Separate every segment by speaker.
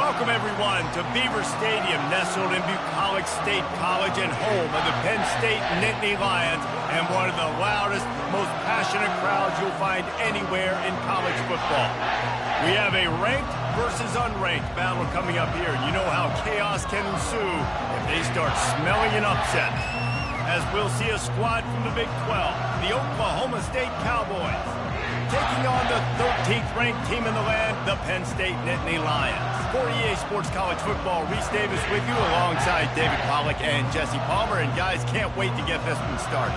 Speaker 1: Welcome, everyone, to Beaver Stadium, nestled in Bucolic State College and home of the Penn State Nittany Lions, and one of the loudest, most passionate crowds you'll find anywhere in college football. We have a ranked versus unranked battle coming up here. You know how chaos can ensue if they start smelling an upset. As we'll see a squad from the Big 12, the Oklahoma State Cowboys, taking on the 13th ranked team in the land, the Penn State Nittany Lions. For EA Sports College Football, Reese Davis with you alongside David Pollack and Jesse Palmer. And guys, can't wait to get this one started.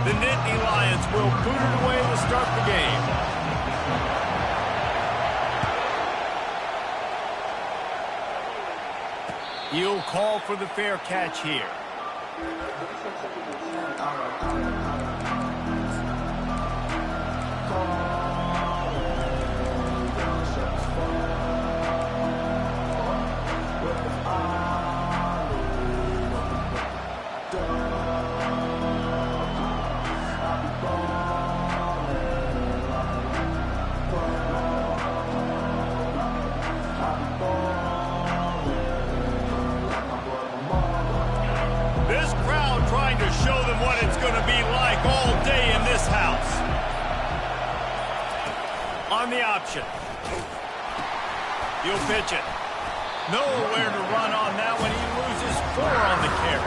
Speaker 1: The Nittany Lions will boot it away to start the game. He'll call for the fair catch here. This crowd trying to show them what it's going to be like all day in this house. On the option. He'll pitch it. Nowhere to run on that one. He loses 4 on the carry.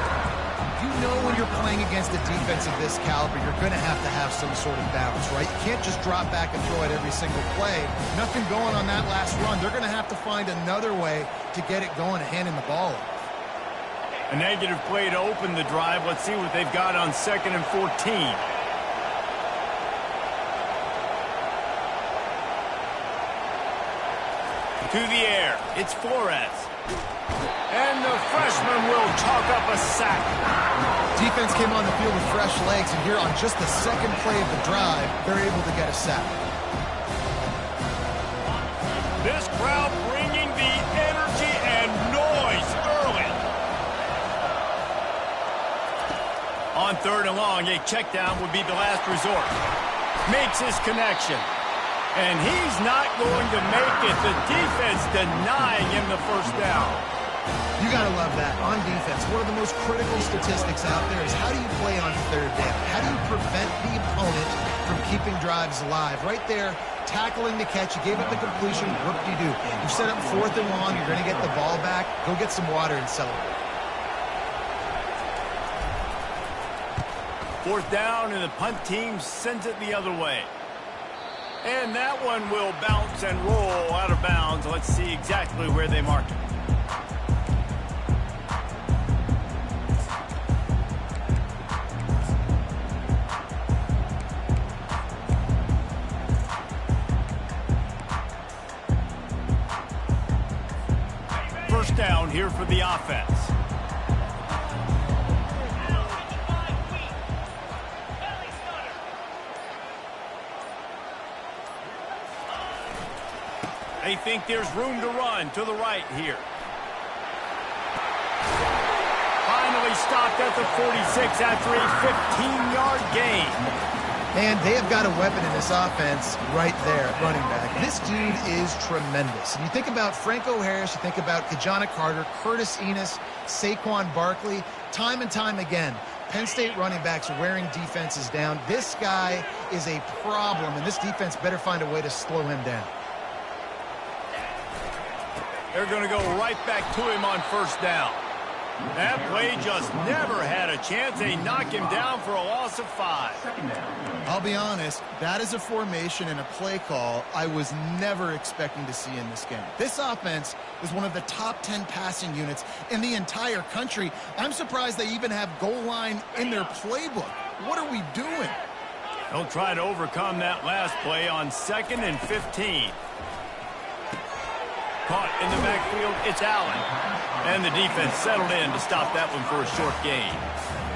Speaker 2: You know when you're playing against a defense of this caliber, you're going to have some sort of balance, right? You can't just drop back and throw it every single play. Nothing going on that last run. They're going to have to find another way to get it going and handing the ball off.
Speaker 1: A negative play to open the drive. Let's see what they've got on 2nd and 14. To the air. It's Flores. And the freshman will chalk up a sack.
Speaker 2: Defense came on the field with fresh legs, and here on just the second play of the drive, they're able to get a sack.
Speaker 1: This crowd bringing the energy and noise early. On 3rd and long, a check down would be the last resort. Makes his connection. And he's not going to make it. The defense denying him the first down.
Speaker 2: You got to love that. On defense, one of the most critical statistics out there is how do you play on 3rd down? How do you prevent the opponent from keeping drives alive? Right there, tackling the catch. You gave it the completion. What do? You set up 4th and long. You're going to get the ball back. Go get some water and celebrate.
Speaker 1: 4th down, and the punt team sends it the other way. And that one will bounce and roll out of bounds. Let's see exactly where they mark it. First down here for the offense. They think there's room to run to the right here. Finally stopped at the 46 after a 15-yard gain.
Speaker 2: And they have got a weapon in this offense right there at running back. This dude is tremendous. And you think about Franco Harris, you think about Kajana Carter, Curtis Enos, Saquon Barkley, time and time again. Penn State running backs are wearing defenses down. This guy is a problem, and this defense better find a way to slow him down.
Speaker 1: They're going to go right back to him on 1st down. That play just never had a chance. They knock him down for a loss of 5.
Speaker 2: I'll be honest, that is a formation and a play call I was never expecting to see in this game. This offense is one of the top 10 passing units in the entire country. I'm surprised they even have goal line in their playbook. What are we doing?
Speaker 1: They'll try to overcome that last play on 2nd and 15. Caught in the backfield, it's Allen. And the defense settled in to stop that one for a short gain.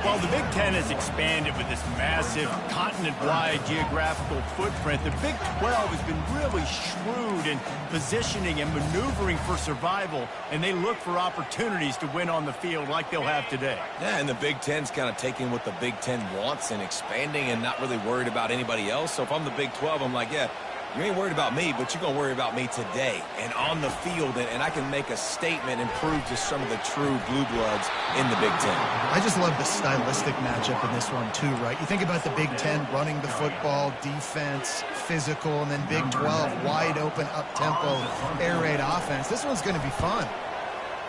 Speaker 1: Well, the Big Ten has expanded with this massive continent-wide geographical footprint. The Big 12 has been really shrewd in positioning and maneuvering for survival, and they look for opportunities to win on the field like they'll have today.
Speaker 3: Yeah, and the Big Ten's kind of taking what the Big Ten wants and expanding and not really worried about anybody else. So if I'm the Big 12, I'm like, yeah, you ain't worried about me, but you're going to worry about me today and on the field, and I can make a statement and prove to some of the true blue bloods in the Big Ten.
Speaker 2: I just love the stylistic matchup in this one, too, right? You think about the Big Ten running the football, defense, physical, and then Big 12, wide open, up-tempo, air raid offense. This one's going to be fun.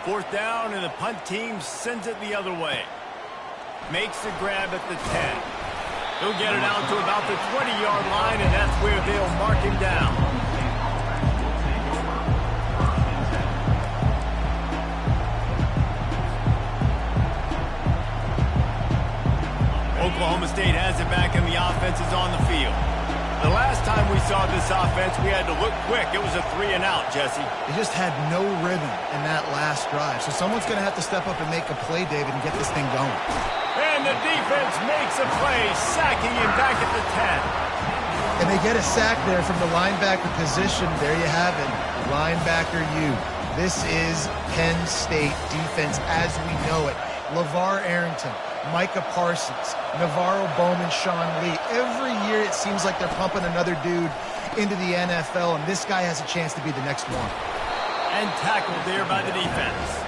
Speaker 1: Fourth down, and the punt team sends it the other way. Makes the grab at the 10. He'll get it out to about the 20-yard line, and that's where they'll mark him down. Oklahoma State has it back, and the offense is on the field. The last time we saw this offense, we had to look quick. It was a 3-and-out, Jesse.
Speaker 2: They just had no rhythm in that last drive. So someone's going to have to step up and make a play, David, and get this thing going.
Speaker 1: And the defense makes a play, sacking him back at the 10.
Speaker 2: And they get a sack there from the linebacker position. There you have it, linebacker U. This is Penn State defense as we know it. LeVar Arrington, Micah Parsons, Navarro Bowman, Sean Lee. Every year it seems like they're pumping another dude into the NFL, and this guy has a chance to be the next one.
Speaker 1: And tackled there by the defense.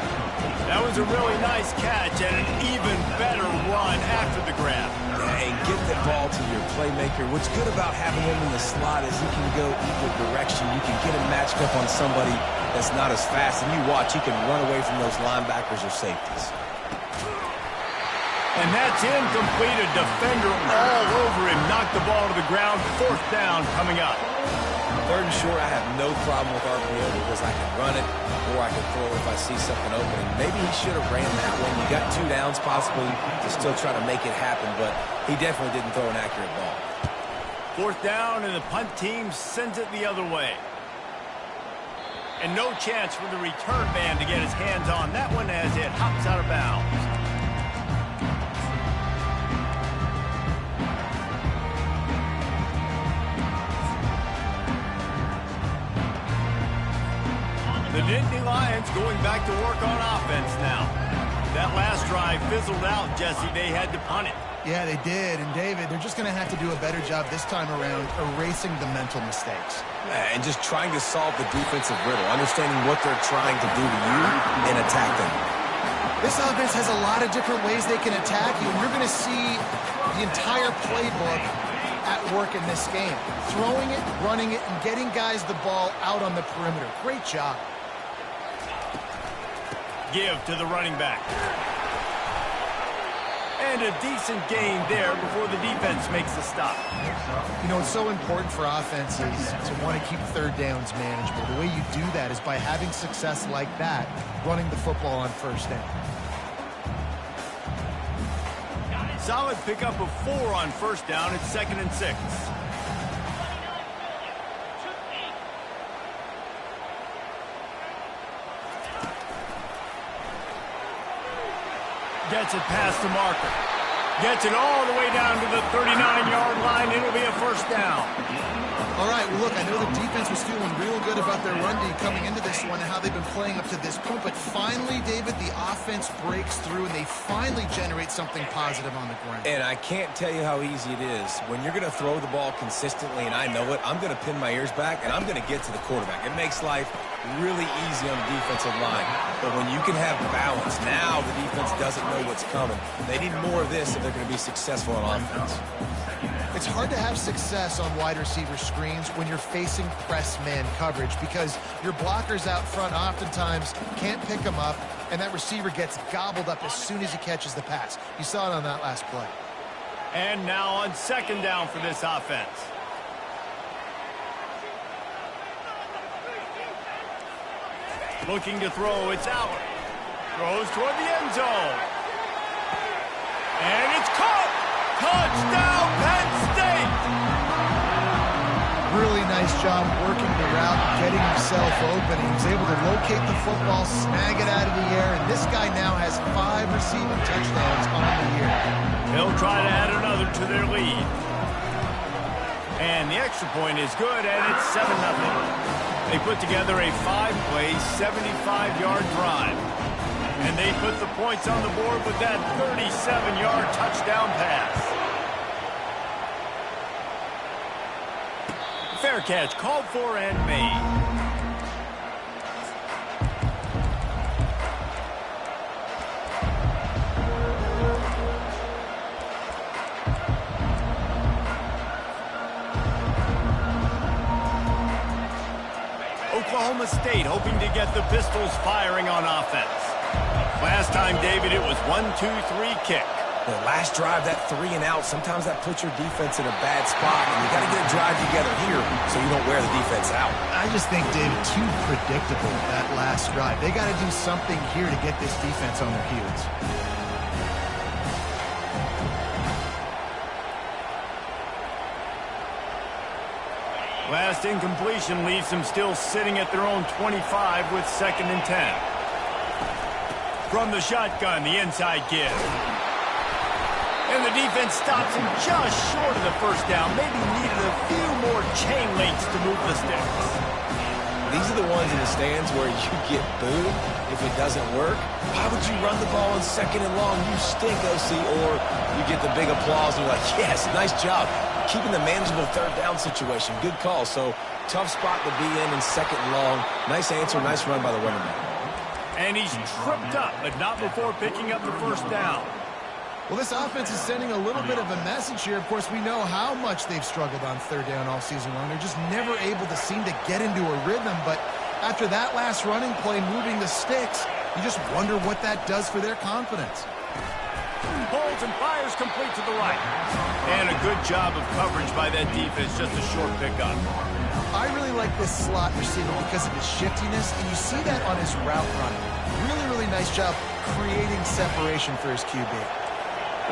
Speaker 1: That was a really nice catch and an even better run after the grab.
Speaker 3: And get the ball to your playmaker. What's good about having him in the slot is he can go either direction. You can get him matched up on somebody that's not as fast, and you watch, he can run away from those linebackers or safeties.
Speaker 1: And that's incomplete. A defender all over him. Knocked the ball to the ground. Fourth down coming up.
Speaker 3: Third and short, I have no problem with RPO because I can run it or I can throw it if I see something opening. Maybe he should have ran that one. You got 2 downs possibly to still try to make it happen, but he definitely didn't throw an accurate ball.
Speaker 1: Fourth down, and the punt team sends it the other way. And no chance for the return man to get his hands on that one as it hops out of bounds. The Nittany Lions going back to work on offense now. That last drive fizzled out, Jesse. They had to punt it.
Speaker 2: Yeah, they did. And, David, they're just going to have to do a better job this time around erasing the mental mistakes.
Speaker 3: And just trying to solve the defensive riddle, understanding what they're trying to do to you and attack them.
Speaker 2: This offense has a lot of different ways they can attack you, and you're going to see the entire playbook at work in this game. Throwing it, running it, and getting guys the ball out on the perimeter. Great job.
Speaker 1: Give to the running back. And a decent gain there before the defense makes the stop.
Speaker 2: You know, it's so important for offenses to want to keep third downs manageable. The way you do that is by having success like that, running the football on first down.
Speaker 1: Solid pickup of 4 on first down. It's 2nd and 6. Gets it past the marker. Gets it all the way down to the 39-yard line. It'll be a first down.
Speaker 2: All right, well, look, I know the defense was feeling real good about their run D coming into this one and how they've been playing up to this point. But finally, David, the offense breaks through and they finally generate something positive on the ground.
Speaker 3: And I can't tell you how easy it is. When you're going to throw the ball consistently, and I know it, I'm going to pin my ears back and I'm going to get to the quarterback. It makes life really easy on the defensive line. But when you can have balance, now the defense doesn't know what's coming. They need more of this if they're going to be successful on offense.
Speaker 2: It's hard to have success on wide receiver screens when you're facing press man coverage because your blockers out front oftentimes can't pick them up, and that receiver gets gobbled up as soon as he catches the pass. You saw it on that last play.
Speaker 1: And now on 2nd down for this offense. Looking to throw, it's out. Throws toward the end zone. And it's caught! Touchdown, Penn State!
Speaker 2: Really nice job working the route, getting himself open. He was able to locate the football, snag it out of the air, and this guy now has 5 5 receiving touchdowns on the year.
Speaker 1: They'll try to add another to their lead. And the extra point is good, and it's 7-0. They put together a 5-play, 75-yard drive. And they put the points on the board with that 37-yard touchdown pass. Fair catch called for and made. Oklahoma State hoping to get the Pistols firing on offense. Last time, David, it was 1-2-3 kick.
Speaker 3: The last drive, that 3 and out, sometimes that puts your defense in a bad spot, and you got to get a drive together here so you don't wear the defense out.
Speaker 2: I just think, David, too predictable, that last drive. They got to do something here to get this defense on their heels.
Speaker 1: Last incompletion leaves them still sitting at their own 25 with 2nd and 10. From the shotgun, the inside give. And the defense stops him just short of the first down. Maybe needed a few more chain links to move the sticks.
Speaker 3: These are the ones in the stands where you get booed if it doesn't work. Why would you run the ball on 2nd and long? You stink, OC. Or you get the big applause and you're like, yes, nice job. Keeping the manageable 3rd down situation. Good call. So tough spot to be in 2nd and long. Nice answer, nice run by the running back.
Speaker 1: And he's tripped up, but not before picking up the 1st down.
Speaker 2: Well, this offense is sending a little bit of a message here. Of course, we know how much they've struggled on 3rd down all season long. They're just never able to seem to get into a rhythm. But after that last running play, moving the sticks, you just wonder what that does for their confidence.
Speaker 1: Holds and fires complete to the right. And a good job of coverage by that defense, just a short pickup.
Speaker 2: I really like this slot receiver because of his shiftiness, and you see that on his route running. Really, really nice job creating separation for his QB.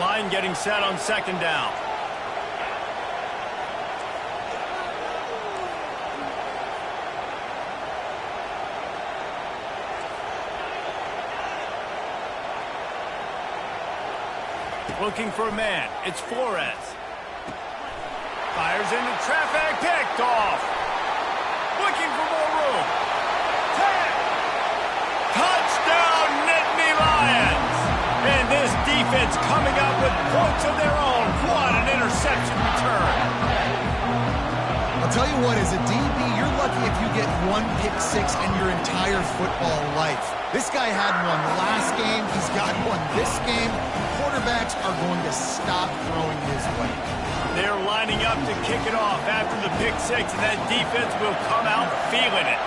Speaker 1: Line getting set on 2nd down. Looking for a man. It's Flores. Fires into traffic. Picked off. Looking for more room. 10. Touchdown, Nittany Lions. And this defense coming up with points of their own. What an interception return.
Speaker 2: I'll tell you what, as a DB, you're lucky if you get 1 pick six in your entire football life. This guy had one last game. He's got one this game. Quarterbacks are going to stop throwing his way.
Speaker 1: They're lining up to kick it off after the pick 6, and that defense will come out feeling it.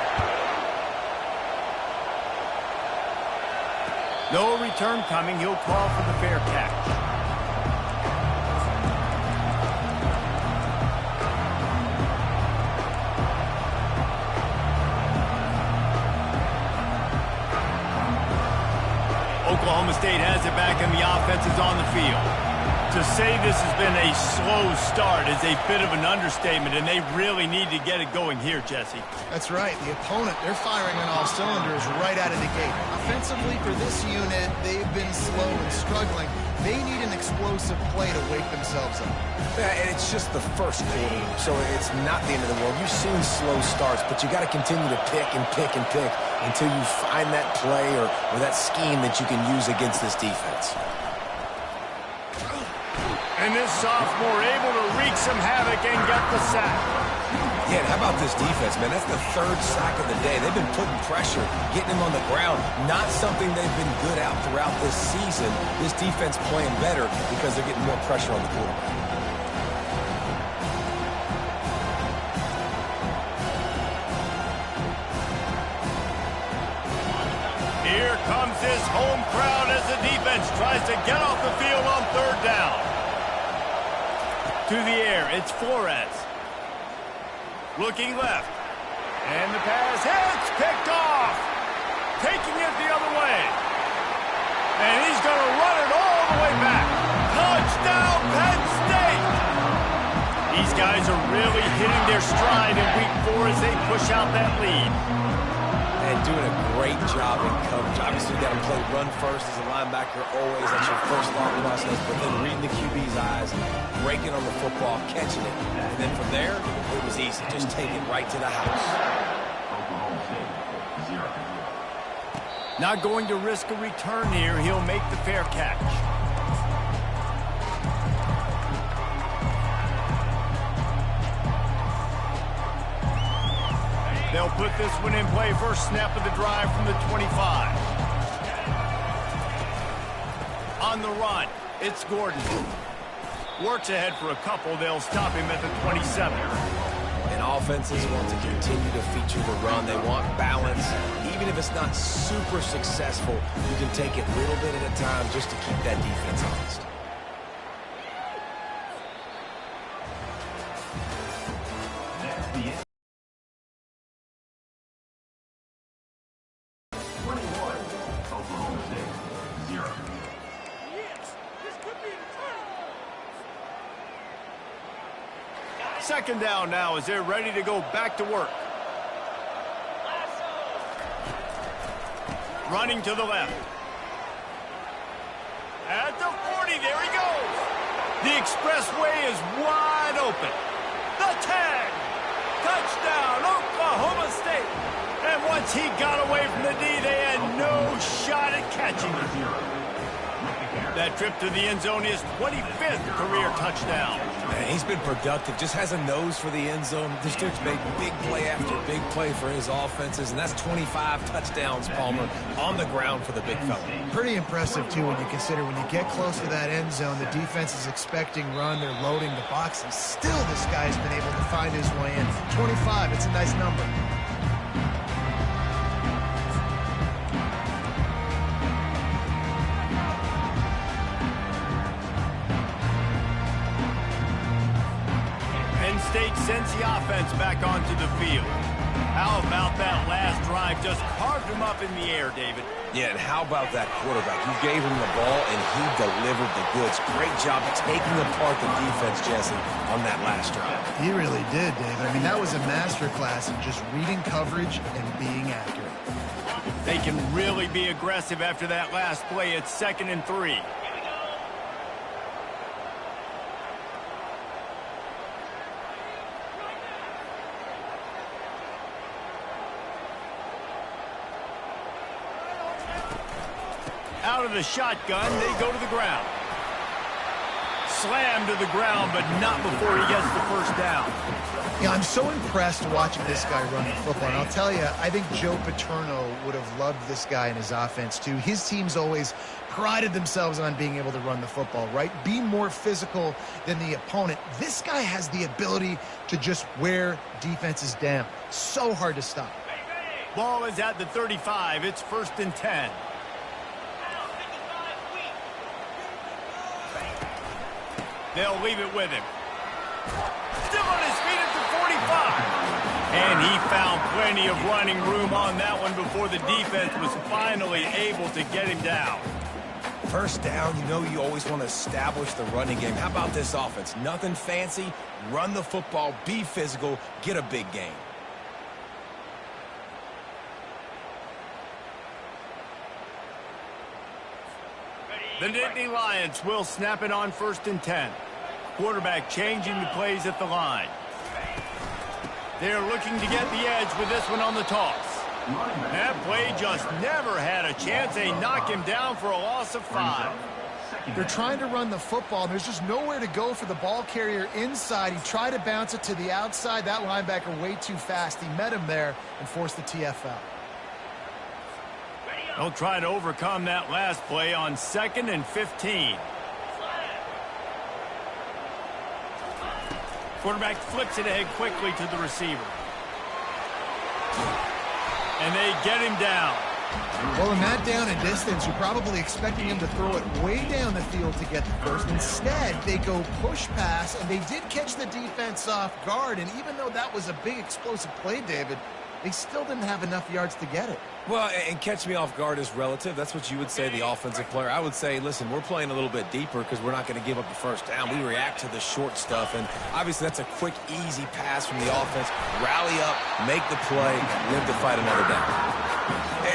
Speaker 1: No return coming. He'll call for the fair catch. Oklahoma State has it back, and the offense is on the field. To say this has been a slow start is a bit of an understatement, and they really need to get it going here, Jesse.
Speaker 2: That's right. The opponent, they're firing on all cylinders right out of the gate. Offensively, for this unit, they've been slow and struggling. They need an explosive play to wake themselves up.
Speaker 3: Yeah, and it's just the first quarter, so it's not the end of the world. You've seen slow starts, but you got to continue to pick and pick and pick until you find that play or that scheme that you can use against this defense.
Speaker 1: And this sophomore able to wreak some havoc and get the sack.
Speaker 3: Yeah, and how about this defense, man? That's the 3rd sack of the day. They've been putting pressure, getting him on the ground. Not something they've been good at throughout this season. This defense playing better because they're getting more pressure on the quarterback.
Speaker 1: Here comes this home crowd as the defense tries to get off the field on 3rd down. To the air, it's Flores. Looking left. And the pass hits, picked off. Taking it the other way. And he's going to run it all the way back. Touchdown, Penn State! These guys are really hitting their stride in week 4 as they push out that lead.
Speaker 3: and doing a great job in coverage. Obviously, you got to play run first as a linebacker always. That's your first thought process. But then reading the QB's eyes, breaking on the football, catching it. And then from there, it was easy. Just take it right to the house.
Speaker 1: Not going to risk a return here. He'll make the fair catch. They'll put this one in play. First snap of the drive from the 25. On the run, it's Gordon. Works ahead for a couple. They'll stop him at the 27.
Speaker 3: And offenses want to continue to feature the run. They want balance. Even if it's not super successful, you can take it a little bit at a time just to keep that defense honest.
Speaker 1: Second down now as they're ready to go back to work. Running to the left. At the 40, there he goes. The expressway is wide open. The tag. Touchdown, Oklahoma State. And once he got away from the D, they had no shot at catching him. That trip to the end zone is 25th career touchdown.
Speaker 3: Man, he's been productive, just has a nose for the end zone. This dude's made big play after big play for his offenses, and that's 25 touchdowns, Palmer, on the ground for the big fella.
Speaker 2: Pretty impressive, too, when you consider when you get close to that end zone, the defense is expecting run, they're loading the box, and still this guy's been able to find his way in. 25, it's a nice number.
Speaker 1: State sends the offense back onto the field. How about that last drive? Just carved him up in the air, David.
Speaker 3: Yeah, and how about that quarterback? You gave him the ball, and he delivered the goods. Great job taking apart the defense, Jesse, on that last drive.
Speaker 2: He really did, David. I mean, that was a masterclass in just reading coverage and being accurate.
Speaker 1: They can really be aggressive after that last play. It's 2nd and 3. Out of the shotgun, they go to the ground. Slammed to the ground, but not before he gets the first down.
Speaker 2: Yeah, I'm so impressed watching this guy run the football. And I'll tell you, I think Joe Paterno would have loved this guy in his offense, too. His teams always prided themselves on being able to run the football, right? Be more physical than the opponent. This guy has the ability to just wear defenses down. So hard to stop.
Speaker 1: Ball is at the 35. It's 1st and 10. They'll leave it with him. Still on his feet at the 45. And he found plenty of running room on that one before the defense was finally able to get him down.
Speaker 3: First down, you know you always want to establish the running game. How about this offense? Nothing fancy. Run the football, be physical, get a big gain.
Speaker 1: The Nittany Lions will snap it on 1st and 10. Quarterback changing the plays at the line. They're looking to get the edge with this one on the toss. That play just never had a chance. They knock him down for a loss of 5.
Speaker 2: They're trying to run the football, and there's just nowhere to go for the ball carrier inside. He tried to bounce it to the outside. That linebacker way too fast. He met him there and forced the TFL.
Speaker 1: They'll try to overcome that last play on 2nd and 15. Quarterback flips it ahead quickly to the receiver. And they get him down.
Speaker 2: Well, in that down and distance, you're probably expecting him to throw it way down the field to get the first. Instead, they go push pass, and they did catch the defense off guard. And even though that was a big explosive play, David, they still didn't have enough yards to get it.
Speaker 3: Well, and catch me off guard is relative. That's what you would say, the offensive player. I would say, listen, we're playing a little bit deeper because we're not going to give up the first down. We react to the short stuff, and obviously that's a quick, easy pass from the offense. Rally up, make the play, live to fight another down.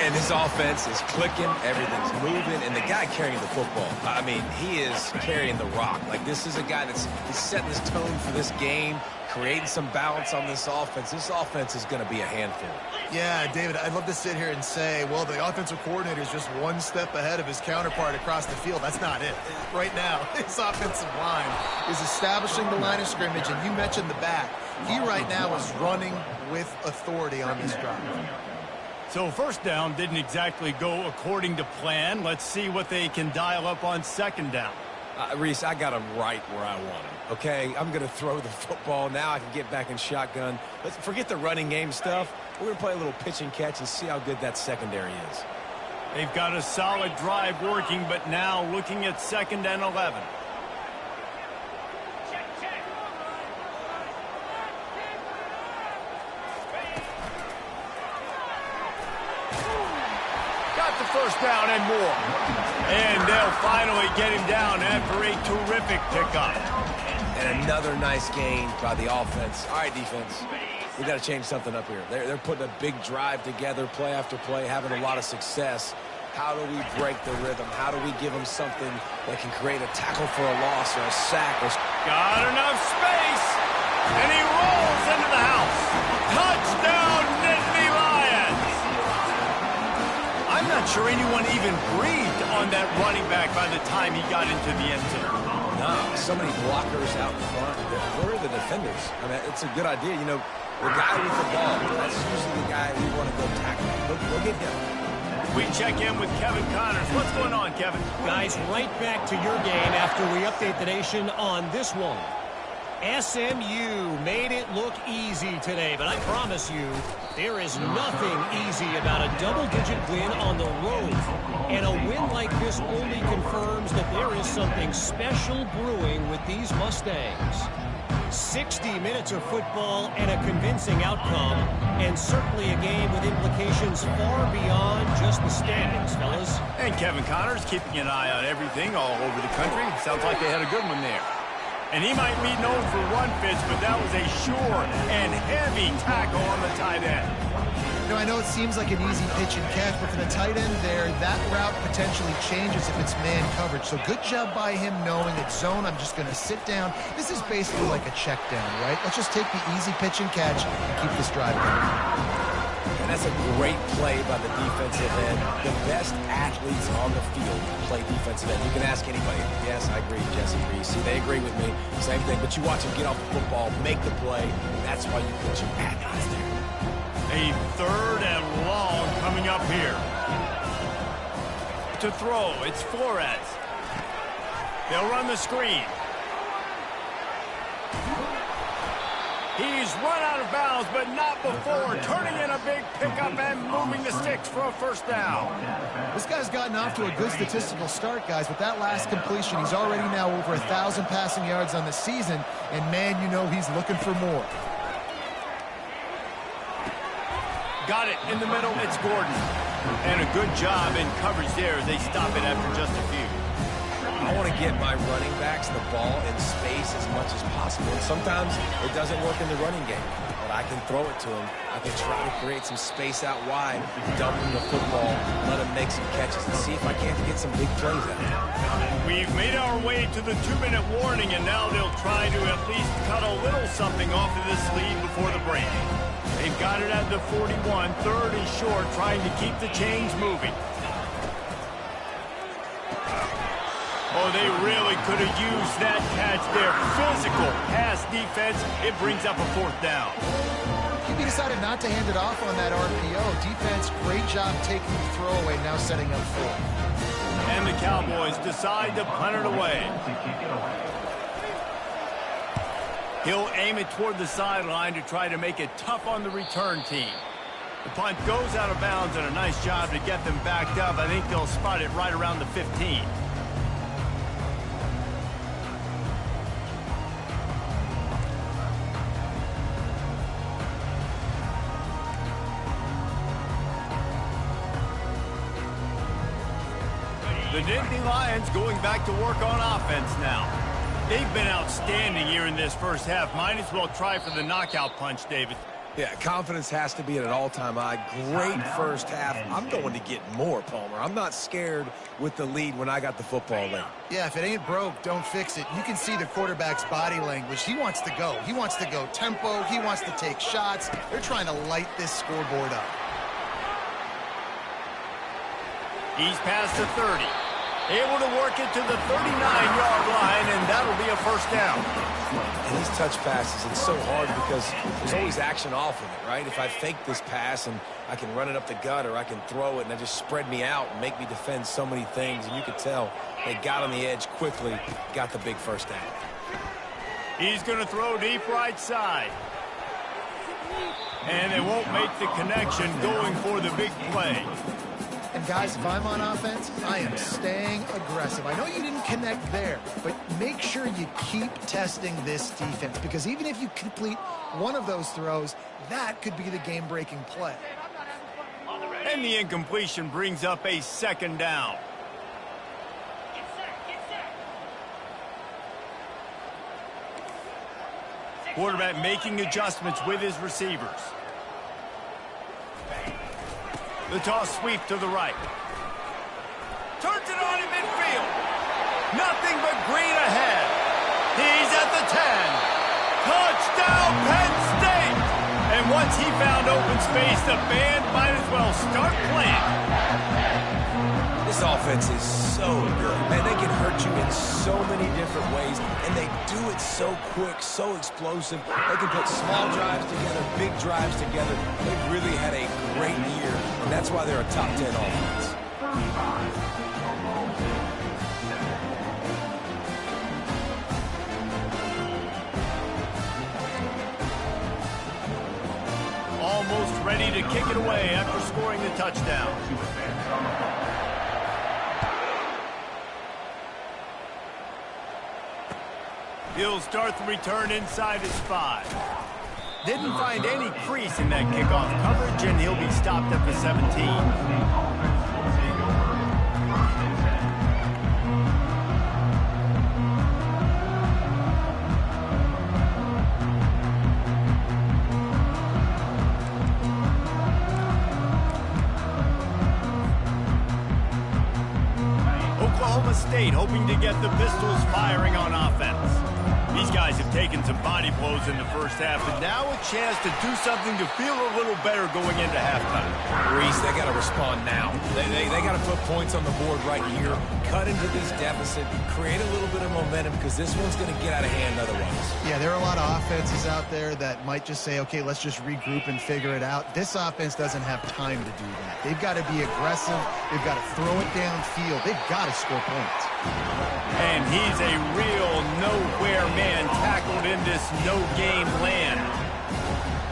Speaker 3: And this offense is clicking, everything's moving, and the guy carrying the football, I mean, he is carrying the rock. Like, this is a guy he's setting this tone for this game, creating some balance on this offense. This offense is going to be a handful.
Speaker 2: Yeah, David, I'd love to sit here and say, well, the offensive coordinator is just one step ahead of his counterpart across the field. That's not it. Right now, his offensive line is establishing the line of scrimmage, and you mentioned the back. He right now is running with authority on this drive.
Speaker 1: So first down didn't exactly go according to plan. Let's see what they can dial up on second down.
Speaker 3: Reese, I got him right where I want him. Okay, I'm going to throw the football. Now I can get back in shotgun. Let's forget the running game stuff. We're going to play a little pitch and catch and see how good that secondary is.
Speaker 1: They've got a solid drive working, but now looking at 2nd and 11. Got the first down and more. And they'll finally get him down after a terrific pickup.
Speaker 3: And another nice gain by the offense. All right, defense. We got to change something up here. They're putting a big drive together, play after play, having a lot of success. How do we break the rhythm? How do we give them something that can create a tackle for a loss or a sack?
Speaker 1: Got enough space, and he rolls into the house. Touchdown, Nittany Lions! I'm not sure anyone even breathed on that running back by the time he got into the end zone.
Speaker 3: No, so many blockers out front. Where are the defenders? I mean, it's a good idea. You know, the guy with the ball, that's usually the guy we want to go tackle. Go get him.
Speaker 1: We check in with Kevin Connors. What's going on, Kevin?
Speaker 4: Guys, right back to your game after we update the nation on this one. SMU made it look easy today, but I promise you, there is nothing easy about a double-digit win on the road. And a win like this only confirms that there is something special brewing with these Mustangs. 60 minutes of football and a convincing outcome, and certainly a game with implications far beyond just the standings, fellas.
Speaker 1: And Kevin Connors keeping an eye on everything all over the country. Sounds like they had a good one there. And he might be known for run fits, but that was a sure and heavy tackle on the tight end.
Speaker 2: You know, I know it seems like an easy pitch and catch, but for the tight end there, that route potentially changes if it's man coverage. So good job by him knowing it's zone. I'm just going to sit down. This is basically like a check down, right? Let's just take the easy pitch and catch and keep this drive going.
Speaker 3: And that's a great play by the defensive end. The best athletes on the field play defensive end. You can ask anybody. Yes, I agree, Jesse Reese. They agree with me. Same thing. But you watch them get off the football, make the play, and that's why you put your athletes there.
Speaker 1: A 3rd and long coming up here. To throw, it's Flores. They'll run the screen. He's run out of bounds, but not before turning in a big pickup and moving the sticks for a first down.
Speaker 2: This guy's gotten off to a good statistical start, guys. With that last completion, he's already now over 1,000 passing yards on the season, and man, you know he's looking for more.
Speaker 1: Got it in the middle, it's Gordon. And a good job in coverage there as they stop it after just a few.
Speaker 3: I want to get my running backs the ball in space as much as possible. And sometimes it doesn't work in the running game, but I can throw it to them. I can try to create some space out wide, dump them the football, let them make some catches, and see if I can't get some big plays out.
Speaker 1: We've made our way to the 2-minute warning, and now they'll try to at least cut a little something off of this lead before the break. They've got it at the 41, 3rd and short, trying to keep the chains moving. Oh, they really could have used that catch there. Physical pass defense. It brings up a 4th down.
Speaker 2: QB decided not to hand it off on that RPO. Defense, great job taking the throwaway, now setting up 4th.
Speaker 1: And the Cowboys decide to punt it away. He'll aim it toward the sideline to try to make it tough on the return team. The punt goes out of bounds, and a nice job to get them backed up. I think they'll spot it right around the 15. The Nittany Lions going back to work on offense now. They've been outstanding here in this first half. Might as well try for the knockout punch, David.
Speaker 3: Yeah, confidence has to be at an all-time high. Great first half. I'm going to get more, Palmer. I'm not scared with the lead when I got the football late.
Speaker 2: Yeah, if it ain't broke, don't fix it. You can see the quarterback's body language. He wants to go. He wants to go tempo. He wants to take shots. They're trying to light this scoreboard up.
Speaker 1: He's past the 30. Able to work it to the 39-yard line, and that'll be a first down.
Speaker 3: And these touch passes, it's so hard because there's always action off of it, right? If I fake this pass and I can run it up the gut or I can throw it and they just spread me out and make me defend so many things, and you could tell they got on the edge quickly, got the big first down.
Speaker 1: He's going to throw deep right side. And they won't make the connection going for the big play.
Speaker 2: And guys, if I'm on offense, I am staying aggressive. I know you didn't connect there, but make sure you keep testing this defense, because even if you complete one of those throws, that could be the game-breaking play.
Speaker 1: And the incompletion brings up a second down. Quarterback making adjustments with his receivers. The toss sweep to the right. Turns it on in midfield. Nothing but green ahead. He's at the 10. Touchdown, Penn State! And once he found open space, the band might as well start playing.
Speaker 3: This offense is so good. Man, they can hurt you in so many different ways, and they do it so quick, so explosive. They can put small drives together, big drives together. They've really had a great year, and that's why they're a top 10 offense.
Speaker 1: Almost ready to kick it away after scoring the touchdown. He'll start the return inside his 5. Didn't find any crease in that kickoff coverage, and he'll be stopped at the 17. Oklahoma State hoping to get the Pistols firing on offense. These guys have taken some body blows in the first half, and now a chance to do something to feel a little better going into halftime.
Speaker 3: Reese, they got to respond now. They got to put points on the board right here, cut into this deficit, create a little bit of momentum, because this one's going to get out of hand otherwise.
Speaker 2: Yeah, there are a lot of offenses out there that might just say, okay, let's just regroup and figure it out. This offense doesn't have time to do that. They've got to be aggressive. They've got to throw it downfield. They've got to score points.
Speaker 1: And he's a real nowhere man tackled in this no-game land.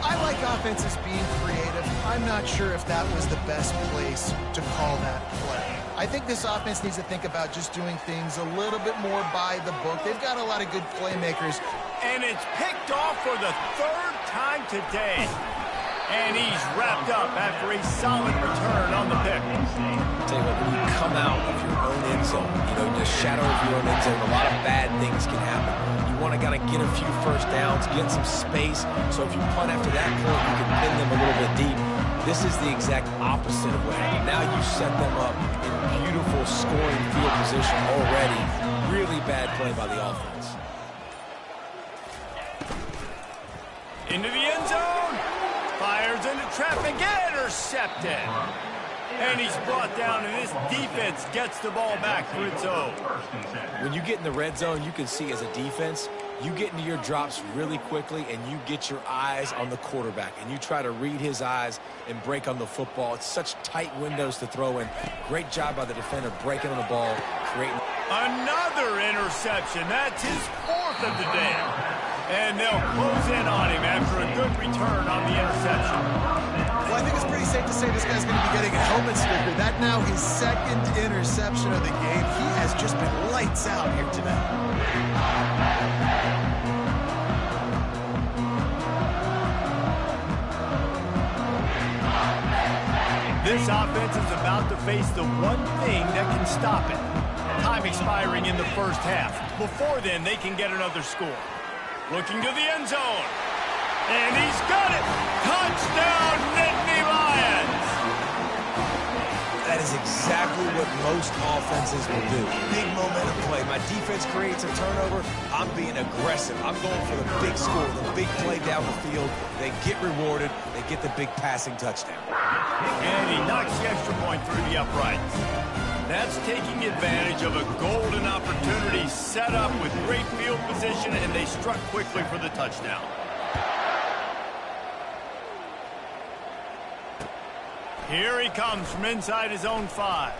Speaker 2: I like offenses being creative. I'm not sure if that was the best place to call that play. I think this offense needs to think about just doing things a little bit more by the book. They've got a lot of good playmakers.
Speaker 1: And it's picked off for the third time today. And he's wrapped up after a solid return on the pick.
Speaker 3: Tell you what, when you come out of your own end zone, the shadow of your own end zone, a lot of bad things can happen. You want to kind of get a few first downs, get some space, so if you punt after that point, you can pin them a little bit deep. This is the exact opposite of what happened. Now you set them up in beautiful scoring field position already. Really bad play by the offense.
Speaker 1: Into the end zone. Fires into traffic, intercepted. And he's brought down, and this defense gets the ball back for its own.
Speaker 3: When you get in the red zone, you can see as a defense, you get into your drops really quickly, and you get your eyes on the quarterback, and you try to read his eyes and break on the football. It's such tight windows to throw in. Great job by the defender breaking on the ball, creating.
Speaker 1: Another interception. That's his 4th of the day. And they'll close in on him after a good return on the interception.
Speaker 2: Well, I think it's pretty safe to say this guy's going to be getting a helmet sticker. That now his 2nd interception of the game. He has just been lights out here today.
Speaker 1: This offense is about to face the one thing that can stop it. Time expiring in the first half. Before then, they can get another score. Looking to the end zone. And he's got it! Touchdown, Nittany Lions!
Speaker 3: That is exactly what most offenses will do. Big momentum play. My defense creates a turnover. I'm being aggressive. I'm going for the big score, the big play down the field. They get rewarded. They get the big passing touchdown.
Speaker 1: And he knocks the extra point through the uprights. That's taking advantage of a golden opportunity set up with great field position, and they struck quickly for the touchdown. Here he comes from inside his own 5.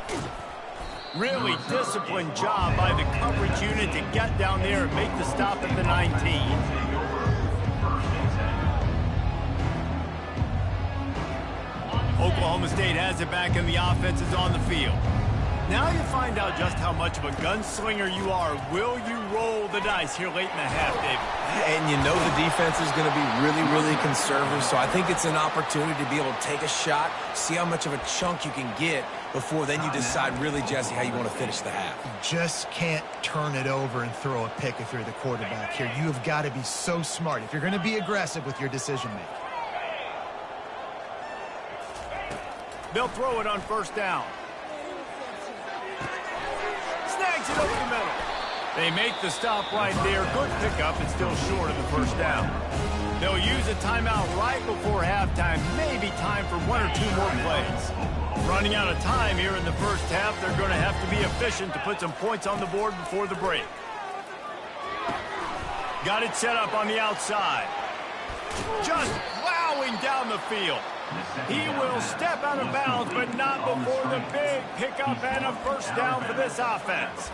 Speaker 1: Really disciplined job by the coverage unit to get down there and make the stop at the 19. Oklahoma State has it back and the offense is on the field. Now you find out just how much of a gunslinger you are. Will you roll the dice here late in the half, David?
Speaker 3: And you know the defense is going to be really, really conservative, so I think it's an opportunity to be able to take a shot, see how much of a chunk you can get before then you decide really, Jesse, how you want to finish the half.
Speaker 2: You just can't turn it over and throw a pick if you're the quarterback here. You have got to be so smart if you're going to be aggressive with your decision-making.
Speaker 1: They'll throw it on first down. Snags it over the middle. They make the stop right there. Good pickup and still short of the first down. They'll use a timeout right before halftime. Maybe time for 1 or 2 more plays. Running out of time here in the first half. They're going to have to be efficient to put some points on the board before the break. Got it set up on the outside. Just plowing down the field. He will step out of bounds, but not before the big pickup and a first down for this offense.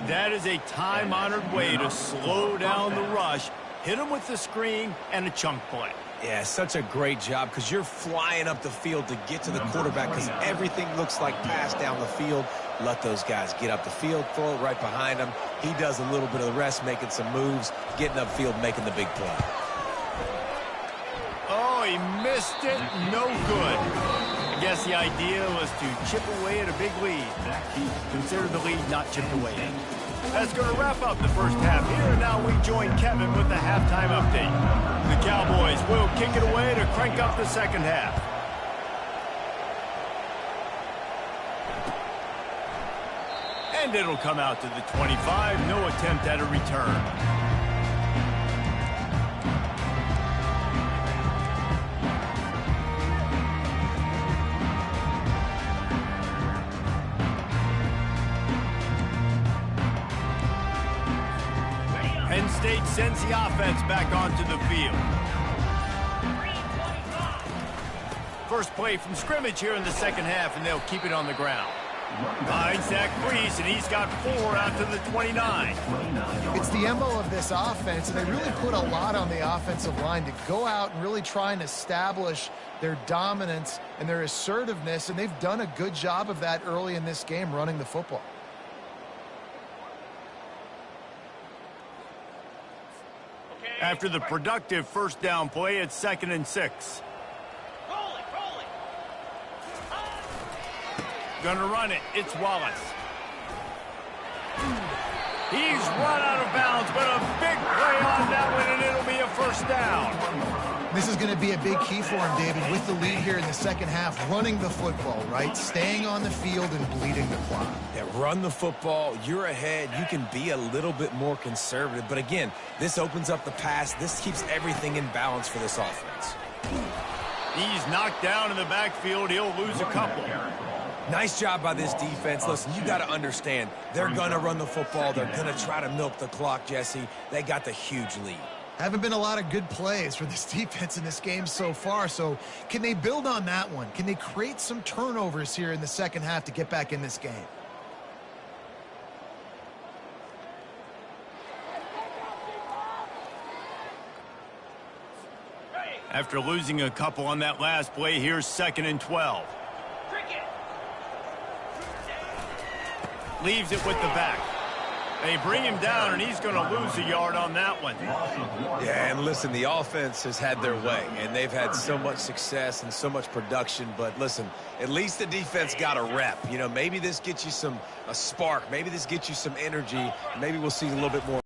Speaker 1: That is a time-honored way to slow down the rush, hit him with the screen, and a chunk play.
Speaker 3: Yeah, such a great job because you're flying up the field to get to the quarterback because everything looks like pass down the field. Let those guys get up the field, throw it right behind him. He does a little bit of the rest, making some moves, getting upfield, making the big play.
Speaker 1: Oh, he missed it. No good. I guess the idea was to chip away at a big lead. He considered the lead not chipped away at. That's going to wrap up the first half here. And now we join Kevin with the halftime update. The Cowboys will kick it away to crank up the second half. And it'll come out to the 25. No attempt at a return. Penn State sends the offense back onto the field. First play from scrimmage here in the second half, and they'll keep it on the ground. Finds that crease, and he's got 4 out to the 29.
Speaker 2: It's the MO of this offense, and they really put a lot on the offensive line to go out and really try and establish their dominance and their assertiveness, and they've done a good job of that early in this game running the football.
Speaker 1: After the productive first down play, it's 2nd and 6. Gonna run it. It's Wallace. He's run out of bounds, but a big play on that one, and it'll be a first down.
Speaker 2: This is going to be a big key for him, David, with the lead here in the second half, running the football, right? Staying on the field and bleeding the clock.
Speaker 3: Yeah, run the football. You're ahead. You can be a little bit more conservative. But again, this opens up the pass. This keeps everything in balance for this offense.
Speaker 1: He's knocked down in the backfield. He'll lose a couple.
Speaker 3: Nice job by this defense. Listen, you got to understand, they're going to run the football. They're going to try to milk the clock, Jesse. They got the huge lead.
Speaker 2: Haven't been a lot of good plays for this defense in this game so far, so can they build on that one? Can they create some turnovers here in the second half to get back in this game?
Speaker 1: After losing a couple on that last play, here's 2nd and 12. Leaves it with the back. They bring him down, and he's going to lose a yard on that one.
Speaker 3: Yeah, and listen, the offense has had their way, and they've had so much success and so much production. But listen, at least the defense got a rep. You know, maybe this gets you a spark. Maybe this gets you some energy. Maybe we'll see a little bit more.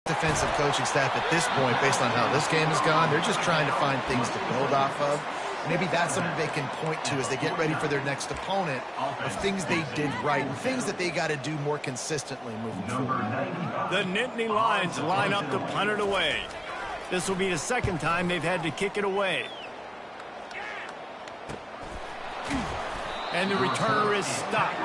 Speaker 2: Defensive coaching staff at this point, based on how this game has gone, they're just trying to find things to build off of. Maybe that's something they can point to as they get ready for their next opponent, of things they did right and things that they got to do more consistently moving forward.
Speaker 1: The Nittany Lions line up to punt it away. This will be the second time they've had to kick it away. And the returner is stopped.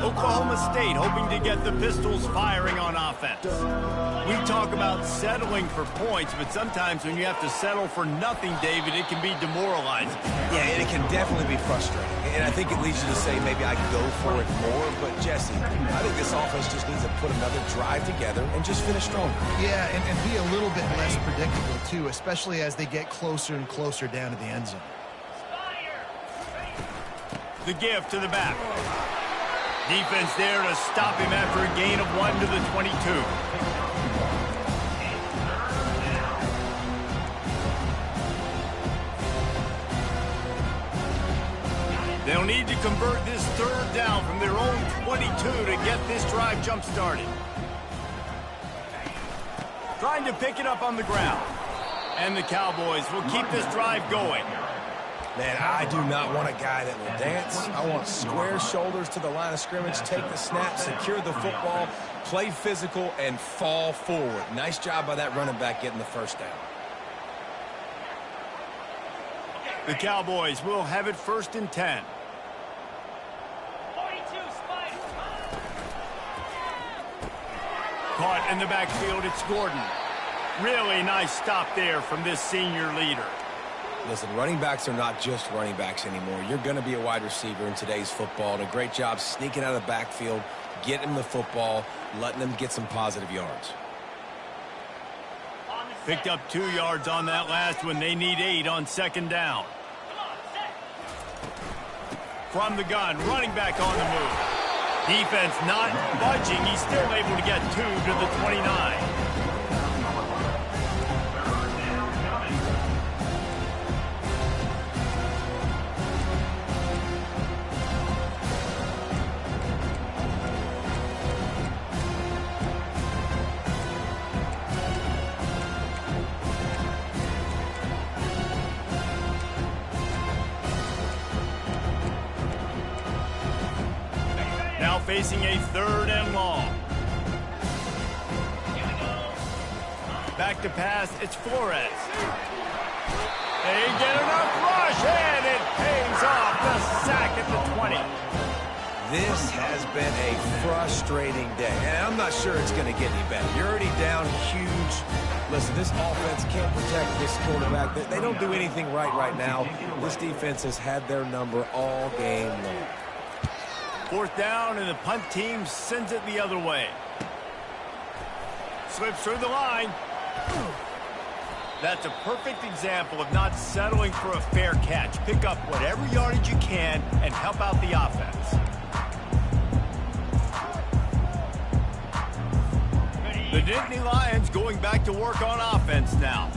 Speaker 1: Oklahoma State hoping to get the Pistols firing on offense. We talk about settling for points, but sometimes when you have to settle for nothing, David, it can be demoralizing.
Speaker 3: Yeah, and it can definitely be frustrating. And I think it leads you to say maybe I go for it more. But, Jesse, I think this offense just needs to put another drive together and just finish stronger.
Speaker 2: Yeah, and be a little bit less predictable, too, especially as they get closer and closer down to the end zone.
Speaker 1: The give to the back. Defense there to stop him after a gain of 1 to the 22. They'll need to convert this third down from their own 22 to get this drive jump-started. Trying to pick it up on the ground. And the Cowboys will keep this drive going.
Speaker 3: Man, I do not want a guy that will dance. I want square shoulders to the line of scrimmage, take the snap, secure the football, play physical, and fall forward. Nice job by that running back getting the first down.
Speaker 1: The Cowboys will have it 1st and 10. Caught in the backfield, it's Gordon. Really nice stop there from this senior leader.
Speaker 3: Listen, running backs are not just running backs anymore. You're going to be a wide receiver in today's football. And a great job sneaking out of the backfield, getting them the football, letting them get some positive yards.
Speaker 1: Picked up 2 yards on that last one. They need 8 on 2nd down. From the gun, running back on the move. Defense not budging. He's still able to get 2 to the 29. Now facing a 3rd and long. Back to pass, it's Flores. They get enough rush, and it pays off the sack at the 20.
Speaker 3: This has been a frustrating day, and I'm not sure it's going to get any better. You're already down huge. Listen, this offense can't protect this quarterback. They don't do anything right now. This defense has had their number all game long.
Speaker 1: 4th down, and the punt team sends it the other way. Slips through the line. That's a perfect example of not settling for a fair catch. Pick up whatever yardage you can and help out the offense. The Nittany Lions going back to work on offense now.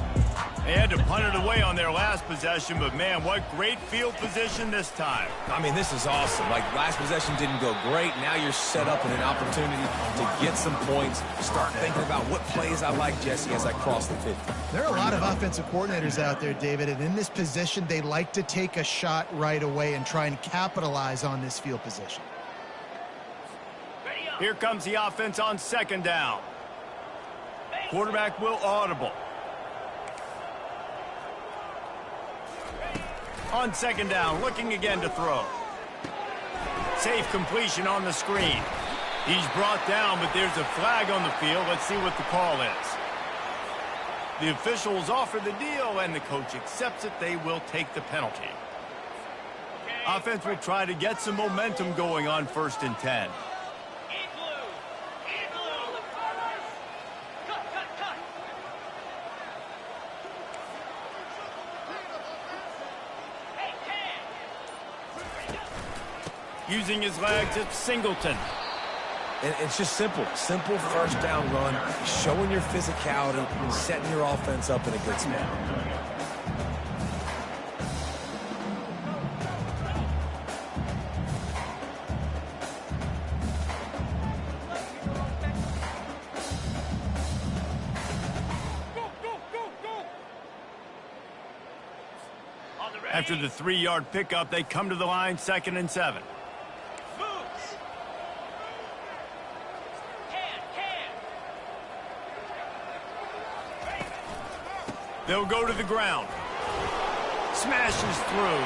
Speaker 1: They had to punt it away on their last possession, but man, what great field position this time.
Speaker 3: I mean, this is awesome. Like, last possession didn't go great. Now you're set up in an opportunity to get some points. Start thinking about what plays I like, Jesse, as I cross the 50.
Speaker 2: There are a lot of offensive coordinators out there, David, and in this position, they like to take a shot right away and try and capitalize on this field position.
Speaker 1: Here comes the offense on 2nd down. Quarterback will audible. On 2nd down, looking again to throw. Safe completion on the screen. He's brought down, but there's a flag on the field. Let's see what the call is. The officials offer the deal, and the coach accepts it. They will take the penalty. Offense will try to get some momentum going on 1st and 10. Using his legs, it's Singleton.
Speaker 3: And it's just simple first down run, showing your physicality, setting your offense up in a good spot.
Speaker 1: After the 3-yard pickup, they come to the line, 2nd and 7. They'll go to the ground. Smashes through.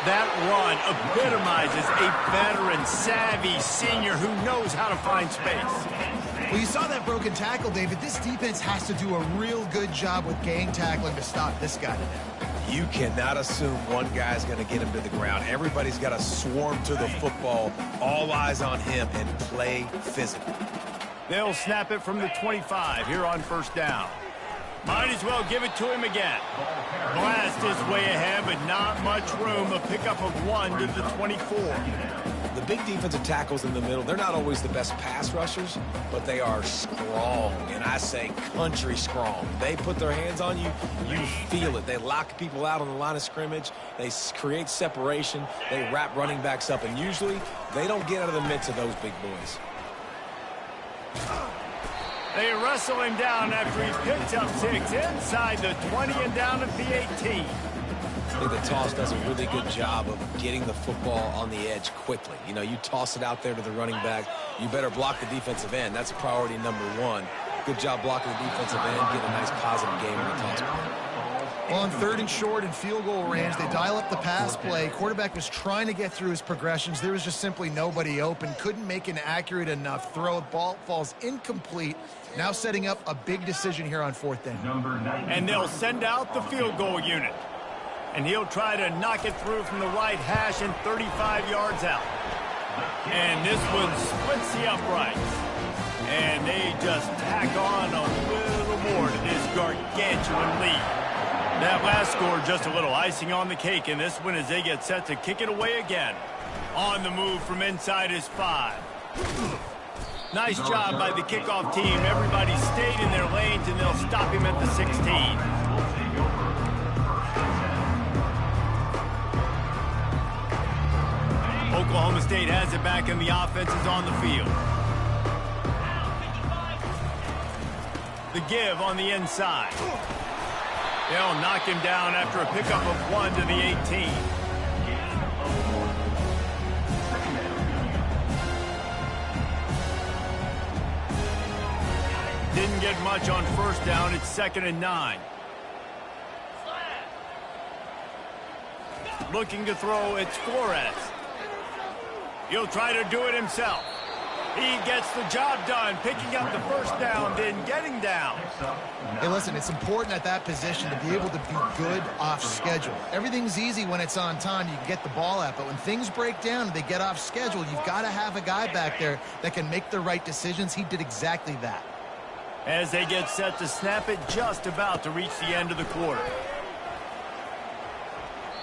Speaker 1: That run epitomizes a veteran, savvy senior who knows how to find space.
Speaker 2: Well, you saw that broken tackle, David. This defense has to do a real good job with gang tackling to stop this guy today.
Speaker 3: You cannot assume one guy's going to get him to the ground. Everybody's got to swarm to the football, all eyes on him, and play physical.
Speaker 1: They'll snap it from the 25 here on 1st down. Might as well give it to him again. Blast is way ahead, but not much room. A pickup of 1 to the 24.
Speaker 3: The big defensive tackles in the middle, they're not always the best pass rushers, but they are strong, and I say country strong. They put their hands on you, you feel it. They lock people out on the line of scrimmage. They create separation. They wrap running backs up, and usually they don't get out of the midst of those big boys.
Speaker 1: They wrestle him down after he picks up 6 inside the 20 and down at the 18.
Speaker 3: I think the toss does a really good job of getting the football on the edge quickly. You know, you toss it out there to the running back, you better block the defensive end. That's priority number 1. Good job blocking the defensive end, get a nice positive game in the toss play.
Speaker 2: Well, on 3rd and short and field goal range, they dial up the pass play. Quarterback was trying to get through his progressions. There was just simply nobody open. Couldn't make an accurate enough throw. Ball falls incomplete. Now setting up a big decision here on 4th down.
Speaker 1: And they'll send out the field goal unit. And he'll try to knock it through from the right hash and 35 yards out. And this one splits the uprights. And they just tack on a little more to this gargantuan lead. That last score just a little icing on the cake in this one as they get set to kick it away again. On the move from inside his 5. Nice job by the kickoff team. Everybody stayed in their lanes, and they'll stop him at the 16. Oklahoma State has it back, and the offense is on the field. The give on the inside. They'll knock him down after a pickup of 1 to the 18. Didn't get much on 1st down. It's 2nd and 9. Looking to throw, it's Flores. He'll try to do it himself. He gets the job done, picking up the 1st down, then getting down.
Speaker 2: Hey, listen, it's important at that position to be able to be good off schedule. Everything's easy when it's on time. You can get the ball out. But when things break down and they get off schedule, you've got to have a guy back there that can make the right decisions. He did exactly that.
Speaker 1: As they get set to snap it, just about to reach the end of the quarter.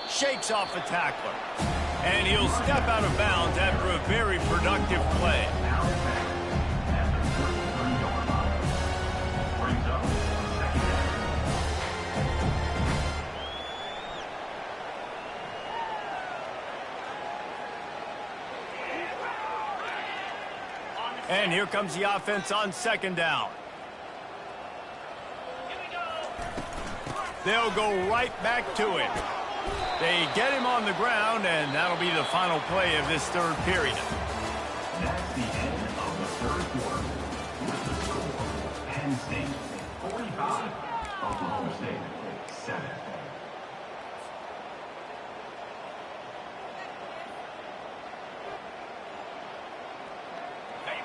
Speaker 1: Shakes off a tackler. And he'll step out of bounds after a very productive play. And here comes the offense on 2nd down. They'll go right back to it. They get him on the ground, and that'll be the final play of this 3rd period.
Speaker 5: That's the end of the 3rd quarter. With the score, Penn State 45, Oklahoma State 7.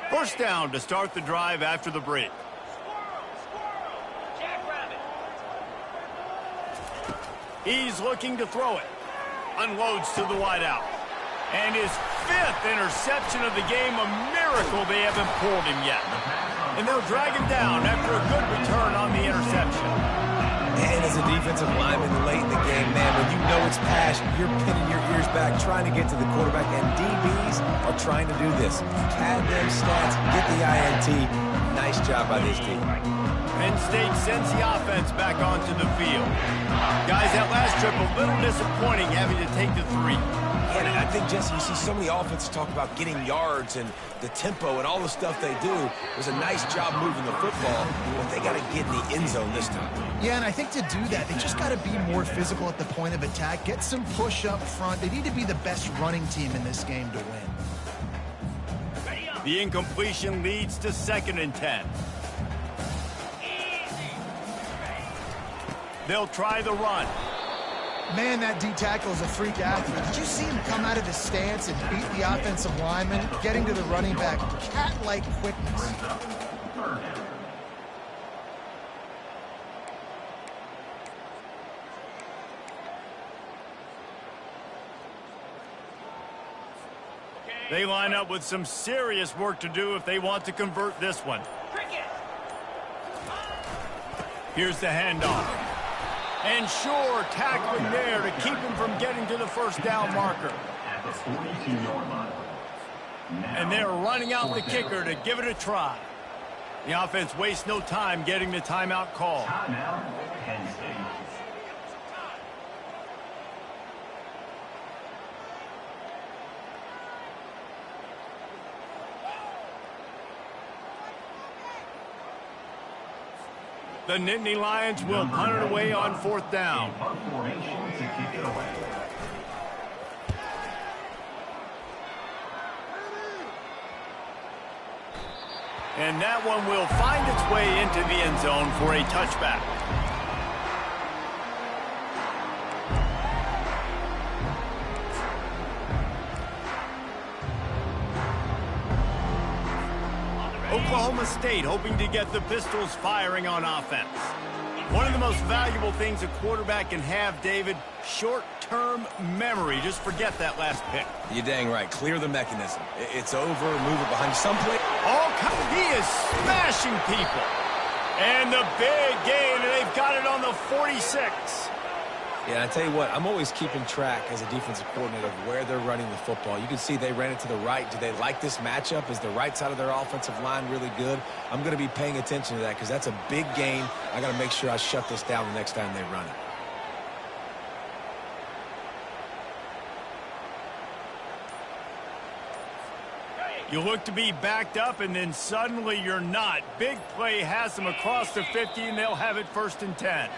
Speaker 1: First down to start the drive after the break. He's looking to throw it. Unloads to the wideout. And his 5th interception of the game, a miracle they haven't pulled him yet. And they'll drag him down after a good return on the interception.
Speaker 3: And as a defensive lineman late in the game, man, when you know it's pass, you're pinning your ears back, trying to get to the quarterback, and DBs are trying to do this. Pad them stats, get the INT. Nice job by this team.
Speaker 1: Penn State sends the offense back onto the field. Guys, that last trip a little disappointing having to take the 3.
Speaker 3: Yeah, and I think, Jesse, you see so many offenses talk about getting yards and the tempo and all the stuff they do. It was a nice job moving the football, but they got to get in the end zone this time.
Speaker 2: Yeah, and I think to do that, they just got to be more physical at the point of attack, get some push up front. They need to be the best running team in this game to win.
Speaker 1: The incompletion leads to 2nd and 10. They'll try the run.
Speaker 2: Man, that D-tackle is a freak athlete. Did you see him come out of his stance and beat the offensive lineman, getting to the running back? Cat-like quickness.
Speaker 1: They line up with some serious work to do if they want to convert this one. Here's the handoff. And sure, tackling there to keep him from getting to the first down marker.
Speaker 5: At the 42-yard line.
Speaker 1: And they're running out the kicker to give it a try. The offense wastes no time getting the timeout call.
Speaker 5: Timeout, Penn State.
Speaker 1: The Nittany Lions will punt it away on 4th down.
Speaker 5: Punt formation to kick it away.
Speaker 1: And that one will find its way into the end zone for a touchback. Oklahoma State hoping to get the Pistols firing on offense. One of the most valuable things a quarterback can have, David, short-term memory. Just forget that last pick.
Speaker 3: You're dang right. Clear the mechanism. It's over. Move it behind some play.
Speaker 1: He is smashing people. And the big gain, and they've got it on the 46.
Speaker 3: Yeah, I tell you what, I'm always keeping track as a defensive coordinator of where they're running the football. You can see they ran it to the right. Do they like this matchup? Is the right side of their offensive line really good? I'm going to be paying attention to that because that's a big gain. I got to make sure I shut this down the next time they run it.
Speaker 1: You look to be backed up, and then suddenly you're not. Big play has them across the 50, and they'll have it 1st and 10.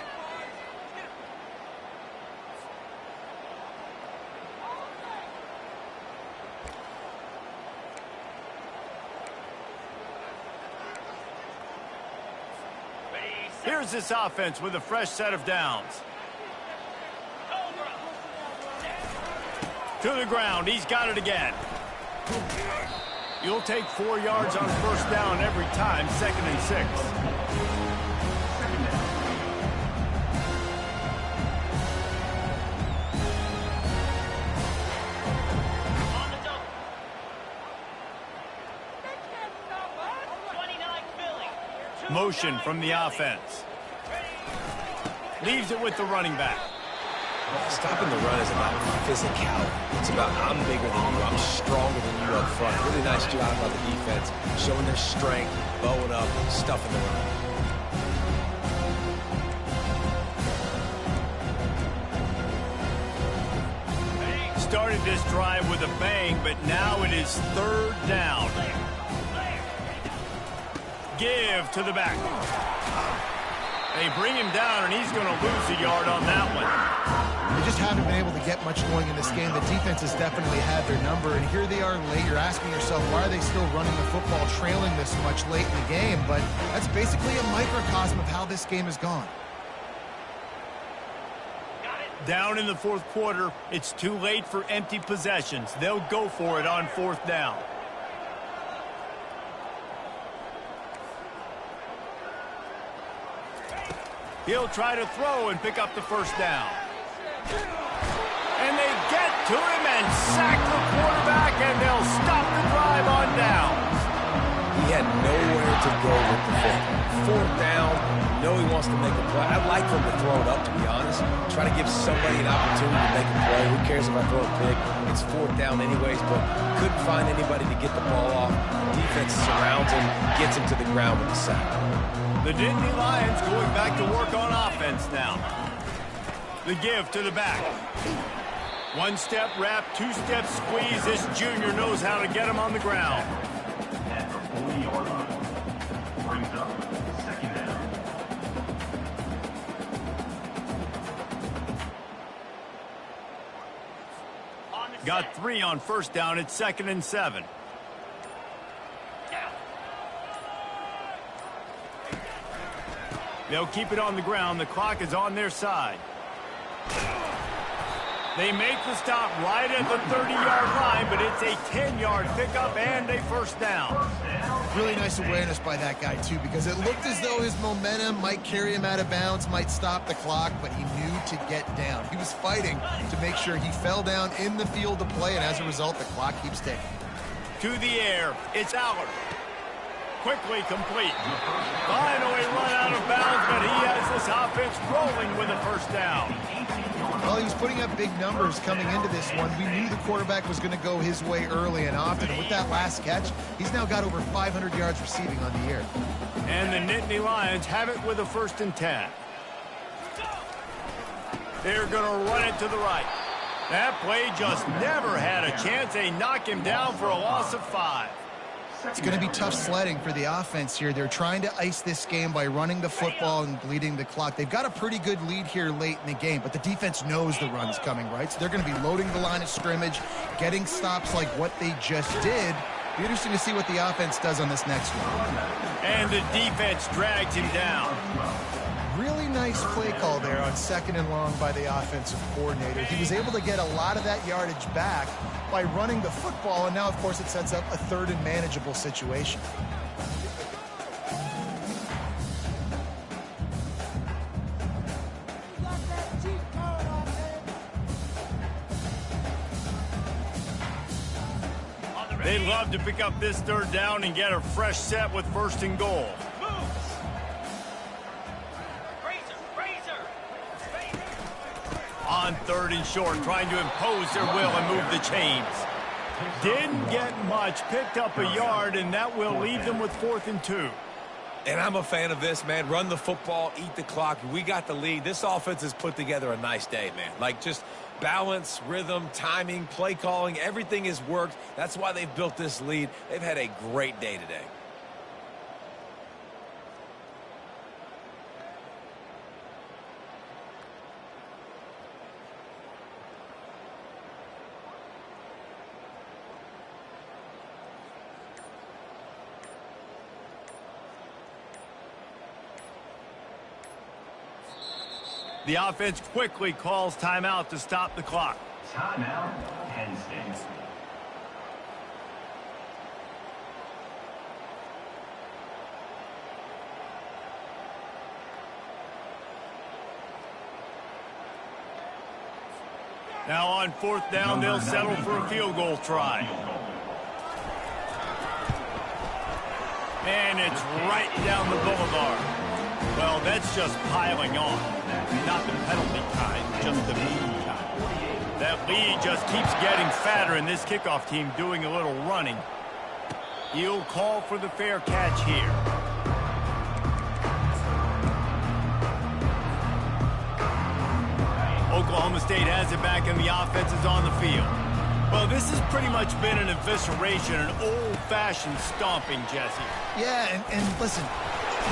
Speaker 1: Here's this offense with a fresh set of downs. To the ground. He's got it again. You'll take 4 yards on 1st down every time. 2nd and 6. Motion from the offense. Leaves it with the running back.
Speaker 3: Stopping the run is about physicality. It's about I'm bigger than you, I'm stronger than you up front. Really nice job by the defense, showing their strength, bowing up, stuffing the run.
Speaker 1: Started this drive with a bang, but now it is 3rd down. Give to the back. They bring him down, and he's going to lose a yard on that one.
Speaker 2: They just haven't been able to get much going in this game. The defense has definitely had their number, and here they are late. You're asking yourself, why are they still running the football, trailing this much late in the game? But that's basically a microcosm of how this game has gone.
Speaker 1: Down in the 4th quarter, it's too late for empty possessions. They'll go for it on 4th down. He'll try to throw and pick up the 1st down. And they get to him and sack the quarterback, and they'll stop the drive on downs.
Speaker 3: had nowhere to go with the football. 4th down, you know he wants to make a play. I'd like for him to throw it up, to be honest. Try to give somebody an opportunity to make a play. Who cares if I throw a pick? It's 4th down anyways, but couldn't find anybody to get the ball off. The defense surrounds him, gets him to the ground with the sack.
Speaker 1: The Nittany Lions going back to work on offense now. The give to the back. 1-step wrap, 2-step squeeze. This junior knows how to get him on the ground.
Speaker 5: At the 40-yard line. Brings up 2nd down.
Speaker 1: Got 3 on 1st down. It's 2nd and 7. They'll keep it on the ground. The clock is on their side. They make the stop right at the 30-yard line, but it's a 10-yard pickup and a 1st down.
Speaker 2: Really nice awareness by that guy, too, because it looked as though his momentum might carry him out of bounds, might stop the clock, but he knew to get down. He was fighting to make sure he fell down in the field of play, and as a result, the clock keeps ticking.
Speaker 1: To the air, it's Aller. Quickly complete. Finally run out of bounds, but he has this offense rolling with a 1st down.
Speaker 2: Well, he was putting up big numbers coming into this one. We knew the quarterback was going to go his way early and often. And with that last catch, he's now got over 500 yards receiving on the year.
Speaker 1: And the Nittany Lions have it with a 1st and 10. They're going to run it to the right. That play just never had a chance. They knock him down for a loss of 5.
Speaker 2: It's going to be tough sledding for the offense here. They're trying to ice this game by running the football and bleeding the clock. They've got a pretty good lead here late in the game, but the defense knows the run's coming, right? So they're going to be loading the line of scrimmage, getting stops like what they just did. Be interesting to see what the offense does on this next one.
Speaker 1: And the defense drags him down.
Speaker 2: Really nice play call there on 2nd and long by the offensive coordinator. He was able to get a lot of that yardage back by running the football, and now, of course, it sets up a 3rd and manageable situation.
Speaker 1: They'd love to pick up this 3rd down and get a fresh set with 1st and goal. On 3rd and short, trying to impose their will and move the chains. Didn't get much, picked up a yard, and that will leave them with 4th and 2.
Speaker 3: And I'm a fan of this, man. Run the football, eat the clock. We got the lead. This offense has put together a nice day, man. Like, just balance, rhythm, timing, play calling, everything has worked. That's why they've built this lead. They've had a great day today.
Speaker 1: The offense quickly calls timeout to stop the clock.
Speaker 5: Timeout, Penn State.
Speaker 1: Now on 4th down, they'll settle for a field goal try. And it's right down the boulevard. Well, that's just piling on. Not the penalty kind, just the mean kind. That lead just keeps getting fatter, and this kickoff team doing a little running. He'll call for the fair catch here. Oklahoma State has it back, and the offense is on the field. Well, this has pretty much been an evisceration, an old-fashioned stomping, Jesse.
Speaker 2: Yeah, and listen,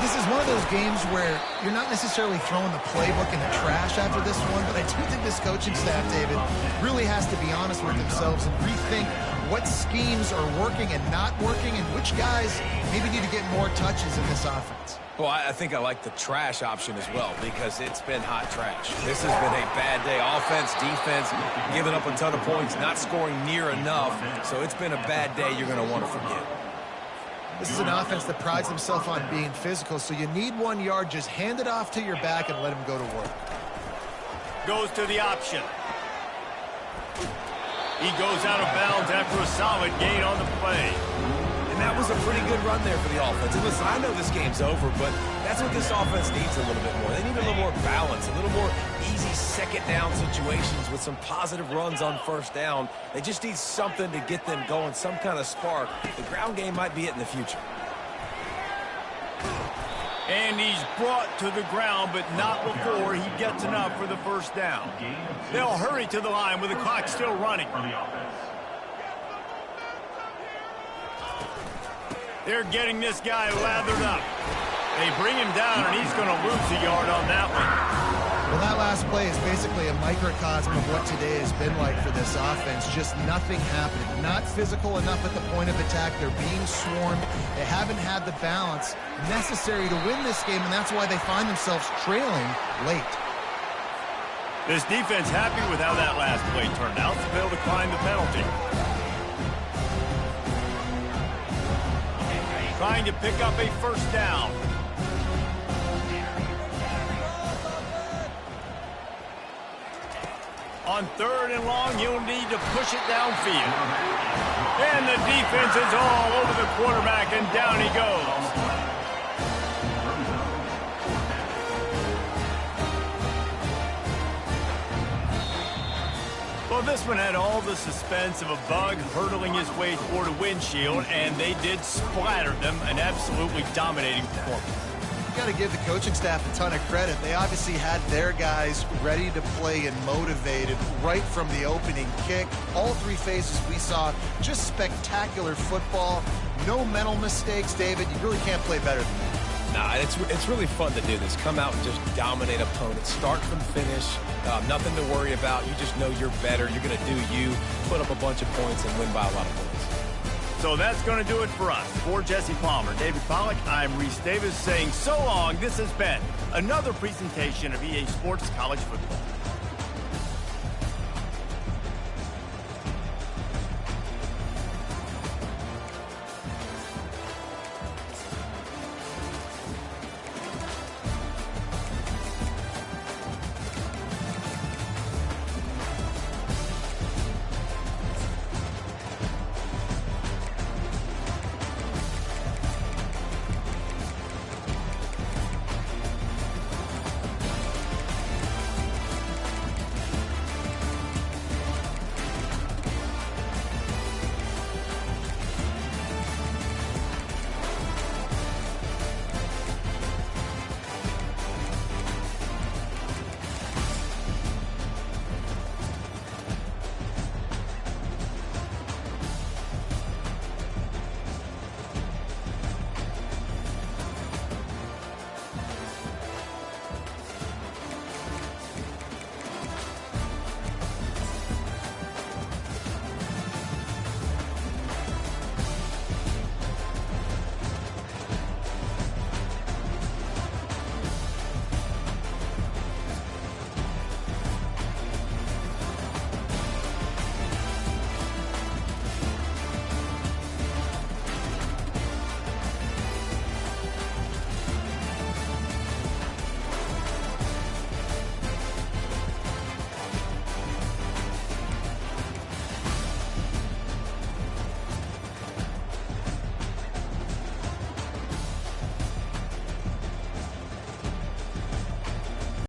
Speaker 2: this is one of those games where you're not necessarily throwing the playbook in the trash after this one, but I do think this coaching staff, David, really has to be honest with themselves and rethink what schemes are working and not working and which guys maybe need to get more touches in this offense.
Speaker 3: Well, I think I like the trash option as well because it's been hot trash. This has been a bad day. Offense, defense, giving up a ton of points, not scoring near enough. So it's been a bad day you're going to want to forget.
Speaker 2: This is an offense that prides themselves on being physical, so you need 1 yard, just hand it off to your back and let him go to work.
Speaker 1: Goes to the option. He goes out of bounds after a solid gain on the play.
Speaker 2: And
Speaker 3: that was a pretty good run there for the offense. And listen, I know this game's over, but that's what this offense needs a little bit more. They need a little more balance, a little more easy second down situations with some positive runs on first down. They just need something to get them going, some kind of spark. The ground game might be it in the future.
Speaker 1: And he's brought to the ground, but not before he gets enough for the first down. They'll hurry to the line with the clock still running. They're getting this guy lathered up. They bring him down, and he's going to lose a yard on that one.
Speaker 2: Well, that last play is basically a microcosm of what today has been like for this offense. Just nothing happening. Not physical enough at the point of attack. They're being swarmed. They haven't had the balance necessary to win this game, and that's why they find themselves trailing late.
Speaker 1: This defense happy with how that last play turned out, so they'll decline the penalty. Trying to pick up a first down. On 3rd and long, you'll need to push it downfield. And the defense is all over the quarterback, and down he goes. Well, this one had all the suspense of a bug hurtling his way toward a windshield, and they did splatter them, an absolutely dominating performance.
Speaker 2: Got to give the coaching staff a ton of credit. They obviously had their guys ready to play and motivated right from the opening kick. All three phases we saw, just spectacular football. No mental mistakes, David. You really can't play better than that.
Speaker 3: Nah, it's really fun to do this. Come out and just dominate opponents. Start from finish. Nothing to worry about. You just know you're better. You're going to do you, put up a bunch of points, and win by a lot of points.
Speaker 1: So that's going to do it for us. For Jesse Palmer, David Pollack, I'm Reese Davis saying so long. This has been another presentation of EA Sports College Football.